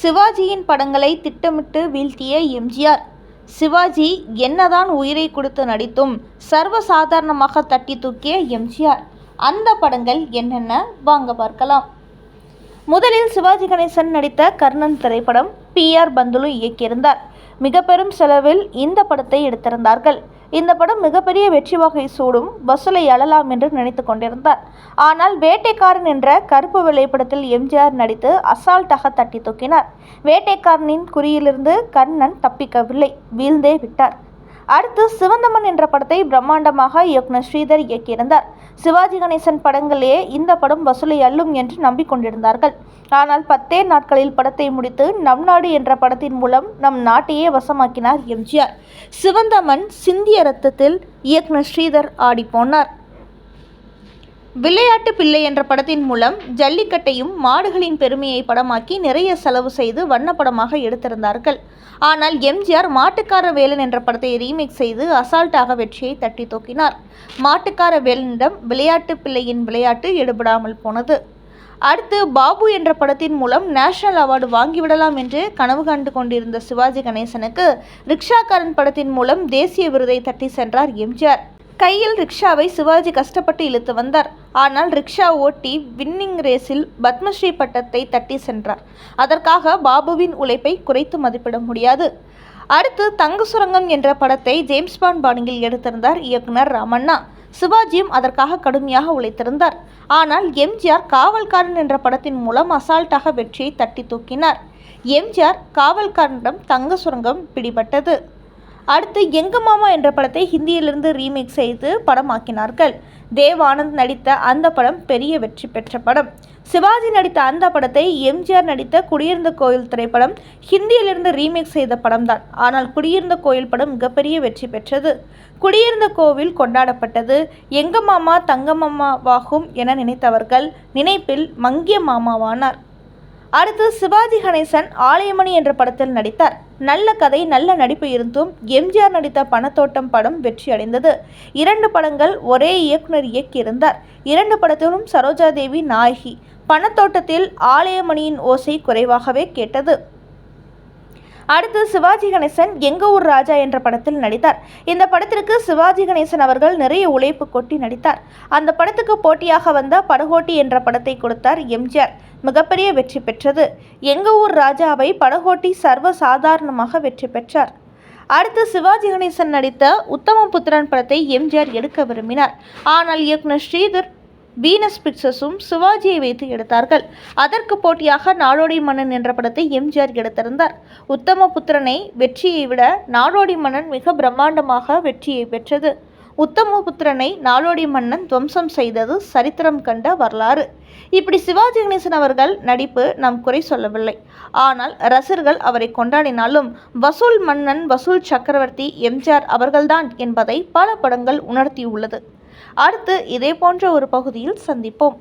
சிவாஜியின் படங்களை திட்டமிட்டு வீழ்த்திய எம்ஜிஆர். சிவாஜி என்னதான் உயிரை கொடுத்து நடித்தும் சர்வசாதாரணமாக தட்டி தூக்கிய எம்ஜிஆர். அந்த படங்கள் என்னென்ன வாங்க பார்க்கலாம். முதலில் சிவாஜி கணேசன் நடித்த கர்ணன் திரைப்படம் PR பந்துலு இயக்கியிருந்தார். மிக பெரும் செலவில் இந்த படத்தை எடுத்திருந்தார்கள். இந்த படம் மிகப்பெரிய வெற்றி வகை சூடும், வசூலை அழலாம் என்று நினைத்து கொண்டிருந்தார். ஆனால் வேட்டைக்காரன் என்ற கருப்பு வெள்ளை படத்தில் எம்ஜிஆர் நடித்து அசால்ட்டாக தட்டி தூக்கினார். வேட்டைக்காரனின் குறியிலிருந்து கர்ணன் தப்பிக்கவில்லை, வீழ்ந்தே விட்டார். அடுத்து சிவந்தமன் என்ற படத்தை பிரம்மாண்டமாக இயக்குனர் ஸ்ரீதர் இயக்கியிருந்தார். சிவாஜி கணேசன் படங்களே இந்த படம் வசூலை அள்ளும் என்று நம்பிக்கொண்டிருந்தார்கள். ஆனால் 10 நாட்களில் படத்தை முடித்து நம் நாடு என்ற படத்தின் மூலம் நம் நாட்டையே வசமாக்கினார் எம்ஜிஆர். சிவந்தமன் சிந்திய ரத்தத்தில் இயக்குனர் ஸ்ரீதர் ஆடிப்போனார். விளையாட்டு பிள்ளை என்ற படத்தின் மூலம் ஜல்லிக்கட்டையும் மாடுகளின் பெருமையை படமாக்கி நிறைய செலவு செய்து வண்ணப்படமாக எடுத்திருந்தார்கள். ஆனால் எம்ஜிஆர் மாட்டுக்கார வேலன் என்ற படத்தை ரீமேக் செய்து அசால்ட்டாக வெற்றியை தட்டி தூக்கினார். மாட்டுக்கார வேலனிடம் விளையாட்டு பிள்ளையின் விளையாட்டு எடுபடாமல் போனது. அடுத்து பாபு என்ற படத்தின் மூலம் நேஷனல் அவார்டு வாங்கிவிடலாம் என்று கனவு கண்டு கொண்டிருந்த சிவாஜி கணேசனுக்கு ரிக்ஷாக்காரன் படத்தின் மூலம் தேசிய விருதை தட்டி சென்றார் எம்ஜிஆர். கையில் ரிக்ஷாவை சிவாஜி கஷ்டப்பட்டு இழுத்து வந்தார். ஆனால் ரிக்ஷா ஓட்டி வின்னிங் ரேஸில் பத்மஸ்ரீ பட்டத்தை தட்டி சென்றார். அதற்காக பாபுவின் உழைப்பை குறைத்து மதிப்பிட முடியாது. அடுத்து தங்க சுரங்கம் என்ற படத்தை ஜேம்ஸ் பாண்ட் பாணியில் எடுத்திருந்தார் இயக்குனர் ராமண்ணா. சிவாஜியும் அதற்காக கடுமையாக உழைத்திருந்தார். ஆனால் எம்ஜிஆர் காவல்காரன் என்ற படத்தின் மூலம் அசால்ட்டாக வெற்றியை தட்டி தூக்கினார். எம்ஜிஆர் காவல்காரனிடம் தங்க சுரங்கம் பிடிபட்டது. அடுத்து எங்க மாமா என்ற படத்தை ஹிந்தியிலிருந்து ரீமேக் செய்து படமாக்கினார்கள். தேவ் ஆனந்த் நடித்த அந்த படம் பெரிய வெற்றி பெற்ற படம். சிவாஜி நடித்த அந்த படத்தை எம்ஜிஆர் நடித்த குடியிருந்த கோயில் திரைப்படம் ஹிந்தியிலிருந்து ரீமேக் செய்த படம்தான். ஆனால் குடியிருந்த கோயில் படம் மிகப்பெரிய வெற்றி பெற்றது. குடியிருந்த கோவில் கொண்டாடப்பட்டது. எங்க மாமா தங்க மாமாவாகும் என நினைத்தவர்கள் நினைப்பில் மங்கிய மாமாவானார். அடுத்து சிவாஜி கணேசன் ஆலயமணி என்ற படத்தில் நடித்தார். நல்ல கதை, நல்ல நடிப்பு இருந்தும் எம்ஜிஆர் நடித்த பணத்தோட்டம் படம் வெற்றி அடைந்தது. 2 படங்கள் ஒரே இயக்குனர் இயக்கியிருந்தார். 2 படத்திலும் சரோஜா தேவி நாயகி. பணத்தோட்டத்தில் ஆலயமணியின் ஓசை குறைவாகவே கேட்டது. அடுத்து சிவாஜி கணேசன் எங்க ஊர் ராஜா என்ற படத்தில் நடித்தார். இந்த படத்திற்கு சிவாஜி கணேசன் அவர்கள் நிறைய உழைப்பு கொட்டி நடித்தார். அந்த படத்துக்கு போட்டியாக வந்த படகோட்டி என்ற படத்தை கொடுத்தார் எம்ஜிஆர். மிகப்பெரிய வெற்றி பெற்றது. எங்க ஊர் ராஜாவை படகோட்டி சர்வ சாதாரணமாக வெற்றி பெற்றார். அடுத்து சிவாஜி கணேசன் நடித்த உத்தமபுத்திரன் படத்தை எம்ஜிஆர் எடுக்க விரும்பினார். ஆனால் இயக்குனர் ஸ்ரீதர் வீனஸ் பிக்சர்ஸும் சிவாஜியை வைத்து எடுத்தார்கள். அதற்கு போட்டியாக நாடோடி மன்னன் என்ற படத்தை எம்ஜிஆர் எடுத்திருந்தார். உத்தமபுத்திரனை வெற்றியை விட நாடோடி மன்னன் மிக பிரம்மாண்டமாக வெற்றியை பெற்றது. உத்தமபுத்திரனை நாடோடி மன்னன் துவம்சம் செய்தது சரித்திரம் கண்ட வரலாறு. இப்படி சிவாஜி கணேசன் அவர்கள் நடிப்பு நாம் குறை சொல்லவில்லை. ஆனால் ரசிகர்கள் அவரை கொண்டாடினாலும் வசூல் மன்னன், வசூல் சக்கரவர்த்தி எம்ஜிஆர் அவர்கள்தான் என்பதை பல படங்கள் உணர்த்தியுள்ளது. அடுத்து இதே போன்ற ஒரு பகுதியில் சந்திப்போம்.